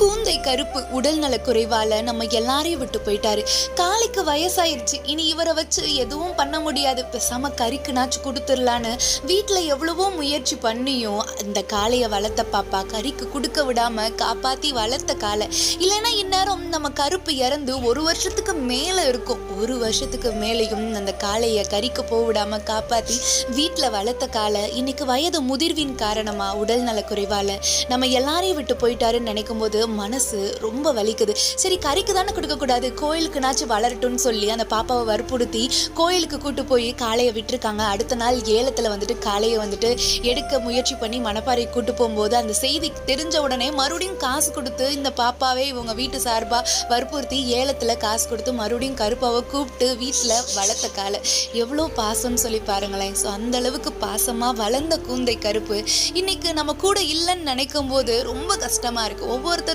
கூந்தை கருப்பு உடல்நல குறைவால நம்ம எல்லாரையும் விட்டு போயிட்டாரு. காளைக்கு வயசாயிருச்சு, இனி இவரை வச்சு எதுவும் பண்ண முடியாது, பேசாம கறிக்குனாச்சும் கொடுத்துடலான்னு வீட்டுல எவ்வளவோ முயற்சி பண்ணியும் இந்த காளைய வளர்த்த பாப்பா கறிக்கு கொடுக்க விடாம காப்பாத்தி வளர்த்த காளை. இல்லைன்னா இந்நேரம் நம்ம கருப்பு இறந்து 1 வருஷத்துக்கு மேல இருக்கும். 1 வருஷத்துக்கு மேலையும் அந்த காளைய கறிக்கு போக விடாம காப்பாத்தி வீட்டுல வளர்த்த காளை இன்னைக்கு வயது முதிர்வின் காரணமா உடல் நல குறைவால நம்ம எல்லாரையும் விட்டு போயிட்டாருன்னு நினைக்கும் போது மனசு ரொம்ப வலிக்குது. சரி, கறிக்கு தானே கொடுக்க கூடாது, கோயிலுக்குனாச்சும் வளரட்டும்னு சொல்லி அந்த பாப்பாவை வற்புறுத்தி கோயிலுக்கு கூட்டு போய் காளையை விட்டுருக்காங்க. அடுத்த நாள் ஏலத்துல வந்துட்டு காளையை வந்துட்டு எடுக்க முயற்சி பண்ணி மணப்பாறை கூட்டு போகும்போது அந்த செய்தி தெரிஞ்ச உடனே மறுபடியும் காசு கொடுத்து இந்த பாப்பாவே இவங்க வீட்டு சார்பா வற்புறுத்தி ஏலத்துல காசு கொடுத்து மறுபடியும் கருப்பாவை கூப்பிட்டு வீட்டுல வளர்த்த காளை. எவ்வளோ பாசம்னு சொல்லி பாருங்களேன். ஸோ அந்த அளவுக்கு பாசமா வளர்ந்த கூந்தை கருப்பு இன்னைக்கு நம்ம கூட இல்லைன்னு நினைக்கும் போது ரொம்ப கஷ்டமா இருக்கு. ஒவ்வொருத்தரும்